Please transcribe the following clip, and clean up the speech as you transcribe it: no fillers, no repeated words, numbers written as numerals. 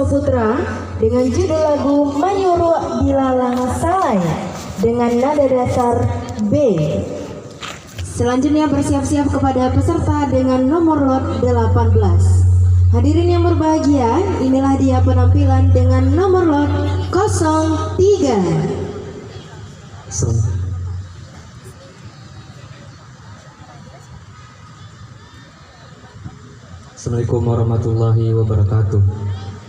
Mahasiswa Putra dengan judul lagu Manyuru Dilalang Salai dengan nada dasar B. Selanjutnya bersiap-siap kepada peserta dengan nomor lot 18. Hadirin yang berbahagia, inilah dia penampilan dengan nomor lot 03. Assalamualaikum warahmatullahi wabarakatuh.